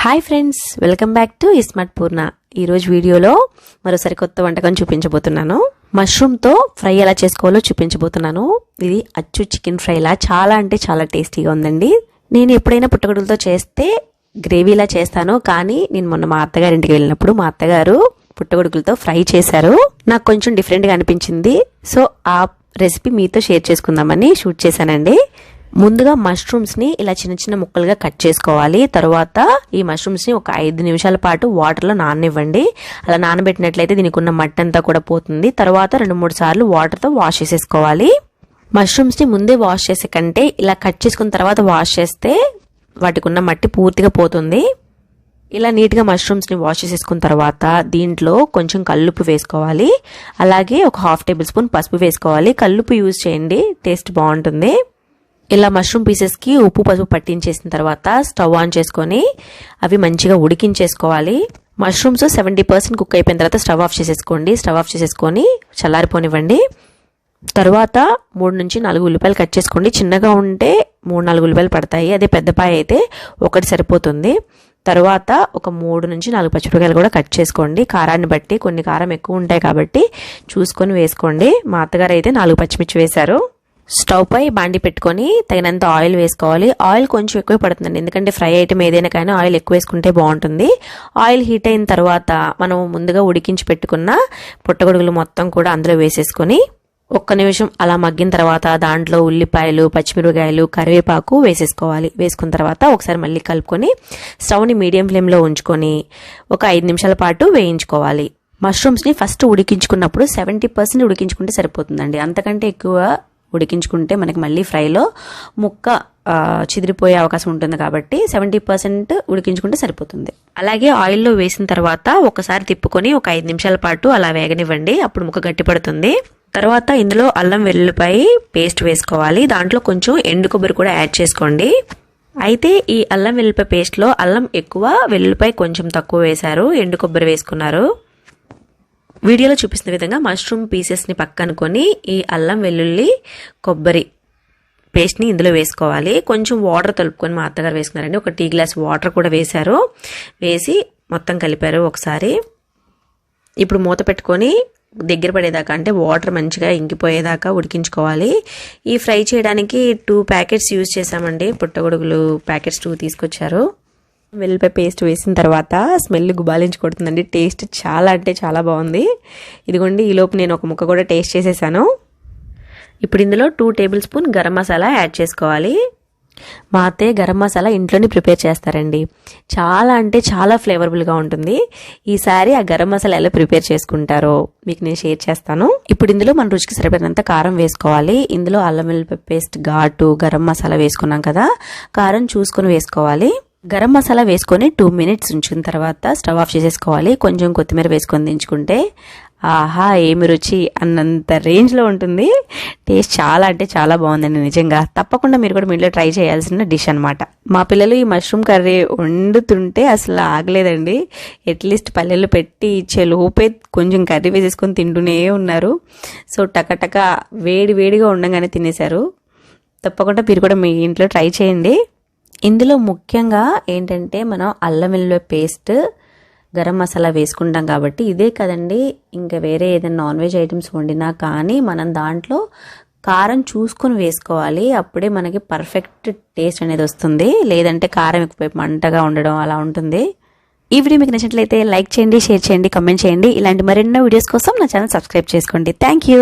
Hi friends, welcome back to smart Purna. ఈరోజు వీడియోలో మరోసారి కొత్త వంటకం చూపించబోతున్నాను. మష్రూమ్తో ఫ్రై ఎలా చేసుకోవాలో చూపించబోతున్నాను. ఇది అచ్చు చికెన్ ఫ్రైలా చాలా అంటే చాలా టేస్టీగా ఉందండి. నేను ఎప్పుడైనా పుట్టగొడుగులతో చేస్తే గ్రేవీలా చేస్తాను, కానీ నేను మొన్న మా అత్తగారింటికి వెళ్ళినప్పుడు మా అత్తగారు పుట్టగొడుగులతో ఫ్రై చేశారు. నాకు కొంచెం డిఫరెంట్గా అనిపించింది. సో ఆ రెసిపీ మీతో షేర్ చేసుకుందామని షూట్ చేశానండి. ముందుగా మష్రూమ్స్ని ఇలా చిన్న చిన్న ముక్కలుగా కట్ చేసుకోవాలి. తర్వాత ఈ మష్రూమ్స్ని ఒక 5 నిమిషాల పాటు వాటర్లో నాననివ్వండి. అలా నానబెట్టినట్లయితే దీనికి ఉన్న మట్టి అంతా కూడా పోతుంది. తర్వాత 2-3 సార్లు వాటర్తో వాష్ చేసేసుకోవాలి. మష్రూమ్స్ని ముందే వాష్ చేసే కంటే ఇలా కట్ చేసుకున్న తర్వాత వాష్ చేస్తే వాటికి ఉన్న మట్టి పూర్తిగా పోతుంది. ఇలా నీట్గా మష్రూమ్స్ని వాష్ చేసేసుకున్న తర్వాత దీంట్లో కొంచెం కల్లుప్పు వేసుకోవాలి. అలాగే ఒక 1/2 టేబుల్ స్పూన్ పసుపు వేసుకోవాలి. కల్లుప్పు యూజ్ చేయండి, టేస్ట్ బాగుంటుంది. ఇలా మష్రూమ్ పీసెస్కి ఉప్పు పసుపు పట్టించేసిన తర్వాత స్టవ్ ఆన్ చేసుకొని అవి మంచిగా ఉడికించేసుకోవాలి. మష్రూమ్స్ 70% కుక్ అయిపోయిన తర్వాత స్టవ్ ఆఫ్ చేసేసుకోండి. స్టవ్ ఆఫ్ చేసేసుకొని చల్లారిపోనివ్వండి. తర్వాత 3-4 ఉల్లిపాయలు కట్ చేసుకోండి. చిన్నగా ఉంటే 3-4 ఉల్లిపాయలు పడతాయి. అదే పెద్దపాయ అయితే ఒకటి సరిపోతుంది. తర్వాత ఒక 3-4 పచ్చిమిరపకాయలు కూడా కట్ చేసుకోండి. కారాన్ని బట్టి, కొన్ని కారం ఎక్కువ ఉంటాయి కాబట్టి చూసుకొని వేసుకోండి. మా అత్తగారు అయితే 4 పచ్చిమిర్చి వేశారు. స్టవ్ పై బాండి పెట్టుకొని తగినంత ఆయిల్ వేసుకోవాలి. ఆయిల్ కొంచెం ఎక్కువ పడుతుందండి, ఎందుకంటే ఫ్రై ఐటమ్ ఏదైనా కానీ ఆయిల్ ఎక్కువ వేసుకుంటే బాగుంటుంది. ఆయిల్ హీట్ అయిన తర్వాత మనం ముందుగా ఉడికించి పెట్టుకున్న పుట్టగొడుగులు మొత్తం కూడా అందులో వేసేసుకొని 1 నిమిషం అలా మగ్గిన తర్వాత దాంట్లో ఉల్లిపాయలు, పచ్చిమిరపకాయలు, కరివేపాకు వేసేసుకోవాలి. వేసుకున్న తర్వాత ఒకసారి మళ్ళీ కలుపుకొని స్టవ్ని మీడియం ఫ్లేమ్లో ఉంచుకొని ఒక 5 నిమిషాల పాటు వేయించుకోవాలి. మష్రూమ్స్ని ఫస్ట్ ఉడికించుకున్నప్పుడు 70% ఉడికించుకుంటే సరిపోతుందండి. అంతకంటే ఎక్కువ ఉడికించుకుంటే మనకి మళ్ళీ ఫ్రైలో ముక్క చిదిరిపోయే అవకాశం ఉంటుంది. కాబట్టి 70% ఉడికించుకుంటే సరిపోతుంది. అలాగే ఆయిల్లో వేసిన తర్వాత ఒకసారి తిప్పుకొని ఒక 5 నిమిషాల పాటు అలా వేగనివ్వండి. అప్పుడు ముక్క గట్టిపడుతుంది. తర్వాత ఇందులో అల్లం వెల్లుల్లిపాయ పేస్ట్ వేసుకోవాలి. దాంట్లో కొంచెం ఎండు కొబ్బరి కూడా యాడ్ చేసుకోండి. అయితే ఈ అల్లం వెల్లుల్లిపాయ పేస్ట్లో అల్లం ఎక్కువ, వెల్లుల్లిపాయ కొంచెం తక్కువ వేశారు, ఎండు కొబ్బరి వేసుకున్నారు. వీడియోలో చూపిస్తున్న విధంగా మష్రూమ్ పీసెస్ని పక్కనుకొని ఈ అల్లం వెల్లుల్లి కొబ్బరి పేస్ట్ని ఇందులో వేసుకోవాలి. కొంచెం వాటర్ తలుపుకొని మా అత్తగారు వేసుకున్నారండి. ఒక టీ గ్లాస్ వాటర్ కూడా వేశారు. వేసి మొత్తం కలిపారు ఒకసారి. ఇప్పుడు మూత పెట్టుకొని దగ్గర పడేదాకా, అంటే వాటర్ మంచిగా ఇంకిపోయేదాకా ఉడికించుకోవాలి. ఈ ఫ్రై చేయడానికి 2 ప్యాకెట్స్ యూజ్ చేసామండి. పుట్టగొడుగులు ప్యాకెట్స్ 2 తీసుకొచ్చారు. వెల్లుల్లిపాయ పేస్ట్ వేసిన తర్వాత స్మెల్ గుబాలించి కొడుతుందండి. టేస్ట్ చాలా అంటే చాలా బాగుంది. ఇదిగోండి, ఈలోపు నేను ఒక ముక్క కూడా టేస్ట్ చేసేసాను. ఇప్పుడు ఇందులో 2 table spoon garam masala add చేసుకోవాలి. మా అత్తయ్య గరం మసాలా ఇంట్లోనే ప్రిపేర్ చేస్తారండి. చాలా అంటే చాలా ఫ్లేవరబుల్గా ఉంటుంది. ఈసారి ఆ గరం మసాలా ఎలా ప్రిపేర్ చేసుకుంటారో మీకు నేను షేర్ చేస్తాను. ఇప్పుడు ఇందులో మన రుచికి సరిపడినంత కారం వేసుకోవాలి. ఇందులో అల్లం వెల్లుల్లి పేస్ట్, ఘాటు, గరం మసాలా వేసుకున్నాం కదా, కారం చూసుకొని వేసుకోవాలి. గరం మసాలా వేసుకొని 2 మినిట్స్ ఉంచిన తర్వాత స్టవ్ ఆఫ్ చేసేసుకోవాలి. కొంచెం కొత్తిమీర వేసుకొని దించుకుంటే ఆహా ఏమి రుచి అన్నంత రేంజ్లో ఉంటుంది. టేస్ట్ చాలా అంటే చాలా బాగుందండి నిజంగా. తప్పకుండా మీరు కూడా మీ ఇంట్లో ట్రై చేయాల్సిన డిష్ అనమాట. మా పిల్లలు ఈ మష్రూమ్ కర్రీ వండుతుంటే అసలు ఆగలేదండి. అట్లీస్ట్ పల్లెలు పెట్టి ఇచ్చే లోపే కొంచెం కర్రీ వేసేసుకొని తింటూనే ఉన్నారు. సో టకటక వేడిగా ఉండగానే తినేశారు. తప్పకుండా మీరు కూడా మీ ఇంట్లో ట్రై చేయండి. ఇందులో ముఖ్యంగా ఏంటంటే మనం అల్లం వెల్లుల్లి పేస్ట్, గరం మసాలా వేసుకుంటాం కాబట్టి ఇదే కదండి. ఇంకా వేరే ఏదైనా నాన్ వెజ్ ఐటమ్స్ వండినా కానీ మనం దాంట్లో కారం చూసుకొని వేసుకోవాలి. అప్పుడే మనకి పర్ఫెక్ట్ టేస్ట్ అనేది వస్తుంది. లేదంటే కారం ఎక్కువ మంటగా ఉండడం అలా ఉంటుంది. ఈ వీడియో మీకు నచ్చినట్లయితే లైక్ చేయండి, షేర్ చేయండి, కామెంట్ చేయండి. ఇలాంటి మరెన్నో వీడియోస్ కోసం నా ఛానల్ సబ్స్క్రైబ్ చేసుకోండి. Thank you.